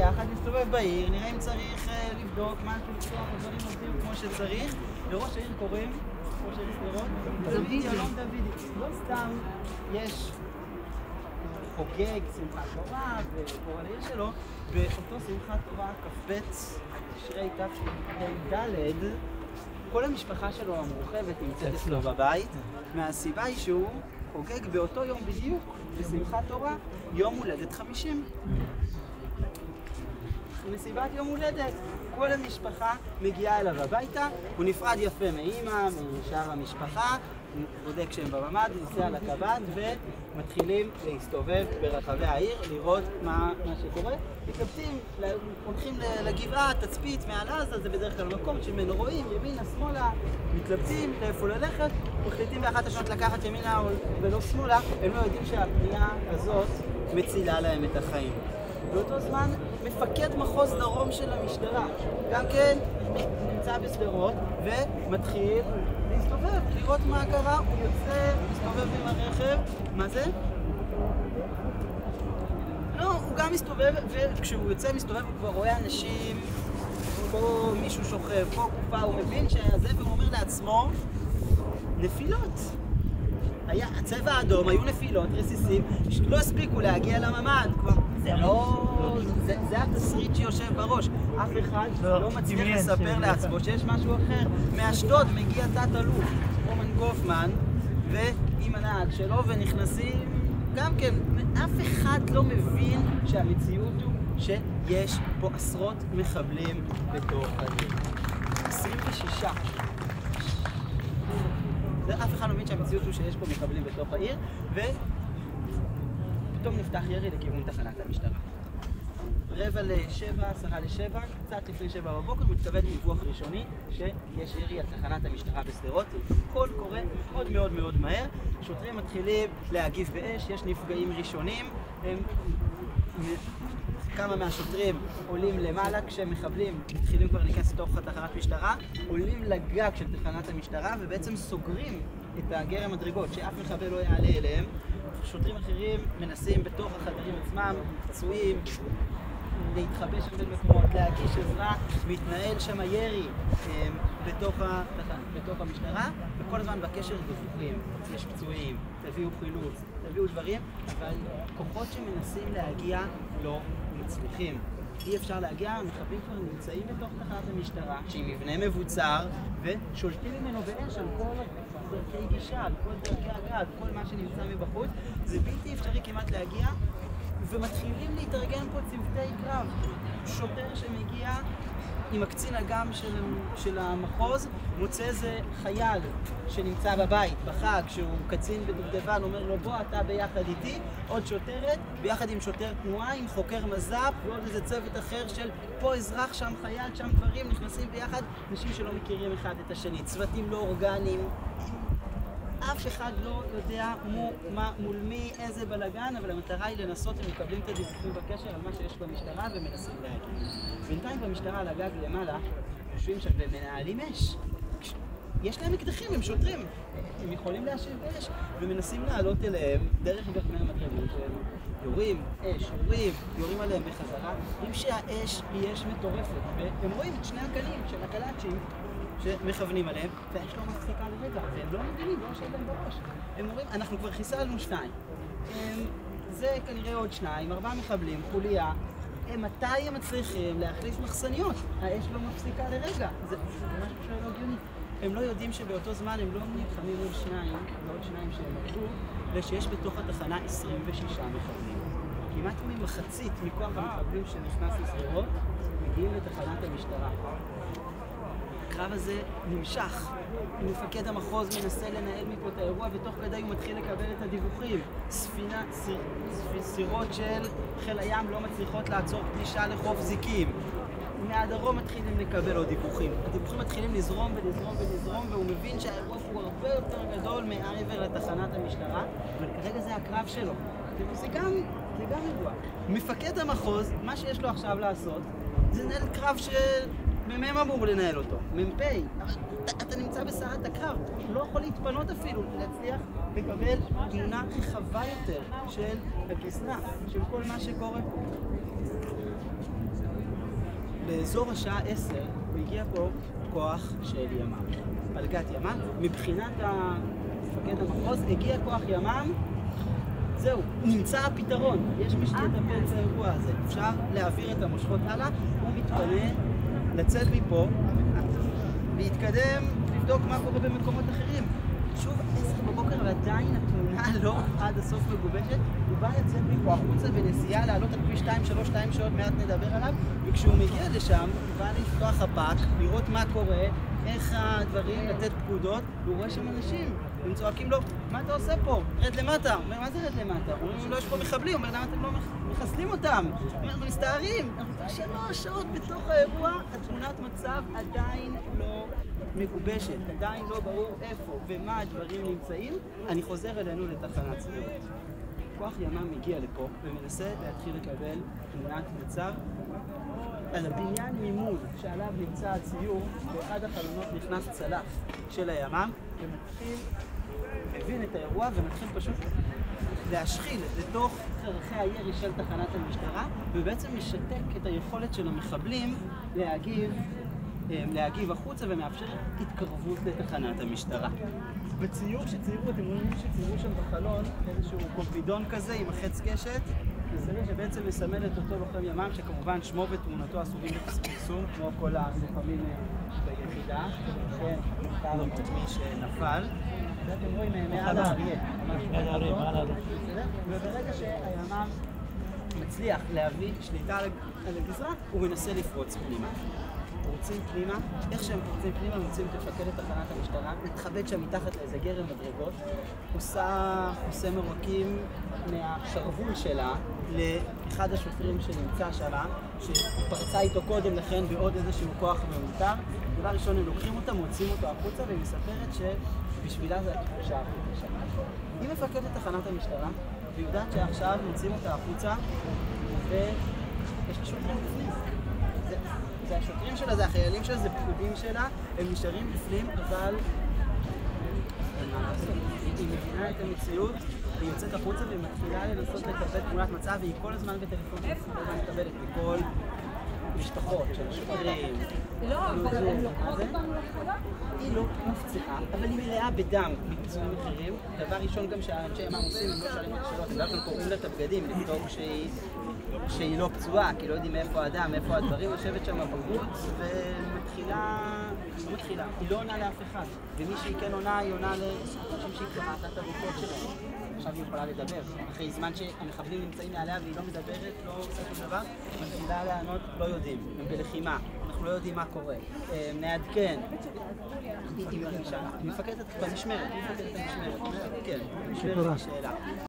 ביחד, נסתובב בעיר, נראה אם צריך לבדוק מה לפתוח, הדברים עובדים כמו שצריך. לראש העיר קוראים, ראש העיר שדרות, דוד יהלום דודי. לא סתם יש חוגג שמחת תורה וקורא לעיר שלו, באותו שמחת תורה כ"ב תשרי תשפ"ד, כל המשפחה שלו המורחבת נמצאת אצלו בבית, מהסיבה היא שהוא חוגג באותו יום בדיוק, בשמחת תורה, יום הולדת 50. מסיבת יום הולדת, כל המשפחה מגיעה אליו הביתה, הוא נפרד יפה מאמא, משאר המשפחה, בודק שהם בממ"ד, נוסע על הקב"ט ומתחילים להסתובב ברחבי העיר, לראות מה שקורה. מתלבטים, הולכים לגבעה, תצפית מעל עזה, זה בדרך כלל מקום שממנו רואים, ימינה, שמאלה, מתלבטים לאיפה ללכת, מחליטים באחת השונות לקחת ימינה ולא שמאלה, הם לא יודעים שהפנייה הזאת מצילה להם את החיים. באותו זמן מפקד מחוז דרום של המשטרה, גם כן נמצא בשדרות ומתחיל להסתובב, לראות מה קרה. הוא יוצא, מסתובב עם הרכב. מה זה? לא, הוא גם מסתובב, וכשהוא יוצא מסתובב הוא כבר רואה אנשים, פה מישהו שוכב, פה קופה, הוא מבין שזה, והוא אומר לעצמו, נפילות. היה הצבע האדום, היו נפילות, רסיסים, לא הספיקו להגיע לממ"ד, כבר זה לא... זה התסריט שיושב בראש. אף אחד לא מצליח לספר לעצמו שיש משהו אחר. מאשדוד מגיע תת-אלוף רומן גופמן ועם הנהג שלו ונכנסים גם כן. אף אחד לא מבין שהמציאות הוא שיש פה עשרות מחבלים בתוך העיר. 26. אף אחד לא מבין שהמציאות הוא שיש פה מחבלים בתוך העיר, ופתאום נפתח ירי לכיוון תחנת המשטרה. 6:45, 6:50, קצת לפני 7 בבוקר, מתקבל דיווח ראשוני שיש ירי על תחנת המשטרה בשדרות. הכל קורה מאוד מאוד מאוד מהר. שוטרים מתחילים להגיב באש, יש נפגעים ראשונים. כמה מהשוטרים עולים למעלה כשמחבלים מתחילים כבר להיכנס לתוך תחנת משטרה, עולים לגג של תחנת המשטרה ובעצם סוגרים את הגר המדרגות שאף מחבל לא יעלה אליהם. שוטרים אחרים מנסים בתוך החדרים עצמם, פצועים, להתחבא שם בין מקומות, להגיש עזרה, מתנהל שם ירי בתוך המשטרה, וכל הזמן בקשר דיווחים, יש פצועים, תביאו חילוץ, תביאו דברים, אבל כוחות שמנסים להגיע לא מצליחים. אי אפשר להגיע, המחבלים כבר נמצאים בתוך תחנת המשטרה, שהיא מבנה מבוצר, ושולטים ממנו באש על כל דרכי גישה, על כל דרכי הגעה, על כל מה שנמצא מבחוץ. זה בלתי אפשרי כמעט להגיע, ומתחילים להתארגן פה צוותי קרב. שוטר שמגיע עם הקצין אג"ם של המחוז, מוצא איזה חייל שנמצא בבית, בחג, שהוא קצין בדובדבן, אומר לו בוא אתה ביחד איתי, עוד שוטרת, ביחד עם שוטר תנועה, עם חוקר מז"פ, ועוד איזה צוות אחר של פה אזרח, שם חייל, שם דברים, נכנסים ביחד, אנשים שלא מכירים אחד את השני, צוותים לא אורגניים. אף אחד לא יודע מה מול מי, איזה בלגן, אבל המטרה היא לנסות, הם מקבלים את הדיווחים בקשר על מה שיש במשטרה ומנסים להגיע. בינתיים במשטרה על הגג למעלה, יושבים שם ומנהלים אש. יש להם אקדחים, הם שוטרים. הם יכולים להשיב באש ומנסים לעלות אליהם דרך גחמי המדרגות שהם יורים אש, יורים עליהם בחזרה. רואים שהאש היא אש מטורפת, והם רואים את שני הקלים של הקלאצ'ים שמכוונים עליהם, והאש לא מפסיקה לרגע, והם לא מבינים, לא שאין להם בראש. הם אומרים, אנחנו כבר חיסלנו 2. זה כנראה עוד 2, 4 מחבלים, חוליה. מתי הם מצליחים להחליף מחסניות? האש לא מפסיקה לרגע. זה משהו שלא הגיוני. הם לא יודעים שבאותו זמן הם לא נלחמים מול 2, ועוד 2 שהם עבדו, ושיש בתוך התחנה 26 מחבלים. כמעט ממחצית מכוח המחבלים שנכנס לשדרות, מגיעים לתחנת המשטרה. הקרב הזה נמשך. מפקד המחוז מנסה לנהל מפה את האירוע, ותוך כדי הוא מתחיל לקבל את הדיווחים. סירות של חיל הים לא מצליחות לעצור פלישה לחוף זיקים. מהדרום מתחילים לקבל עוד דיווחים. הדיווחים מתחילים לזרום ולזרום ולזרום, והוא מבין שהאירוע הוא הרבה יותר גדול מעבר לתחנת המשטרה, אבל כרגע זה הקרב שלו. זה גם אירוע. מפקד המחוז, מה שיש לו עכשיו לעשות, זה לנהל קרב מ"מ אמור לנהל אותו, מ"פ. אתה נמצא בסערת הקרב, לא יכול להתפנות אפילו, להצליח לקבל תמונה רחבה יותר של הכסנה, של כל מה שקורה פה. באזור השעה 10 הגיע פה כוח של ימ"מ, פלגת ימ"מ. מבחינת מפקד המחוז הגיע כוח ימ"מ, זהו, נמצא הפתרון, יש מי שיטפל באירוע הזה, אפשר להעביר את המושכות הלאה. הוא מתפנה לצאת מפה, להתקדם, לבדוק מה קורה במקומות אחרים. שוב 10 בבוקר ועדיין התמונה לא עד הסוף מגובשת. הוא בא לצאת מפה החוצה בנסיעה לעלות על כביש 232 שעוד מעט נדבר עליו, וכשהוא מגיע לשם הוא בא לפתוח חפ"ק, לראות מה קורה, איך הדברים, לתת פקודות, והוא רואה שם אנשים, הם צועקים לו, מה אתה עושה פה? רד למטה. הוא אומר, מה זה רד למטה? הוא אומר, לא, יש פה מחבלים. הוא אומר, למה אתם לא מחסלים אותם? הוא אומר, אנחנו מסתערים. אנחנו 3 שעות בתוך האירוע, התמונת מצב עדיין לא מגובשת, עדיין לא ברור איפה ומה הדברים נמצאים. אני חוזר אלינו לתחנת שדרות. כוח ימ"מ מגיע לפה ומנסה להתחיל לקבל תמונת מצב על הבניין ממול שעליו נמצא הציור. באחד החלונות נכנס צלף של הימ"מ ומתחיל, הבין את האירוע ומתחיל פשוט להשחיל לתוך חרכי הירי של תחנת המשטרה, ובעצם משתק את היכולת של המחבלים להגיב החוצה ומאפשר התקרבות לתחנת המשטרה. בציור שציירו, אתם רואים שציירו שם בחלון איזשהו קומפידון כזה עם החץ קשת, זה שבעצם מסמל את אותו לוחם ימ"מ, שכמובן שמו ותמונתו אסורים בפרסום, כמו כל הלוחמים ביחידה, ולכן נפטר את מי שנפל. ואתם רואים מעל האריה, וברגע שהימ"מ מצליח להביא שליטה על הגזרה, הוא מנסה לפרוץ פנימה. פורצים פנימה, איך שהם פורצים פנימה, מוצאים את מפקדת תחנת המשטרה, מתחבאת שם מתחת לאיזה גרם מדרגות, עושה מרוקים מהשרוול שלה לאחד השוטרים שנמצא שם, שפרצה איתו קודם לכן בעוד איזשהו כוח ממותר. דבר ראשון, הם לוקחים אותה, מוצאים אותו החוצה, והיא מספרת שבשבילה זה התחושה החוצה שם. היא מפקדת תחנת המשטרה, והיא יודעת שעכשיו מוצאים אותה החוצה, ויש לה שוטרים בפנים. זה השוטרים שלה, זה החיילים שלה, זה פקודים שלה, הם נשארים בפנים, אבל היא מבינה את המציאות, היא יוצאת החוצה והיא מתחילה לנסות לקבל תמונת מצב, והיא כל הזמן בטלפון מקבלת מכל משפחות של שוטרים. לא, אבל הם לוקחות אותנו לחולה? היא לא מפציעה, אבל היא מלאה בדם מפצועים אחרים. דבר ראשון גם שהאנשי ימ"מ עושים, הם לא שואלים את השאלות, הם דווקא קוראים לה את הבגדים, לבדוק שהיא לא פצועה, כי לא יודעים מאיפה האדם, מאיפה הדברים, יושבת שם בחוץ ומתחילה, היא לא עונה לאף אחד, ומי שהיא כן עונה, היא עונה לאנשים שהיא קראת את הרוקות שלהם. עכשיו היא יכולה לדבר, אחרי זמן שהמחבלים נמצאים מעליה והיא לא מדברת, לא עושה שום דבר, מתחילה לענות, לא יודעים, הם בלחימה, אנחנו לא יודעים מה קורה, נעדכן. היא מרגישה, היא מפקדת במשמרת, כן, במשמרת השאלה.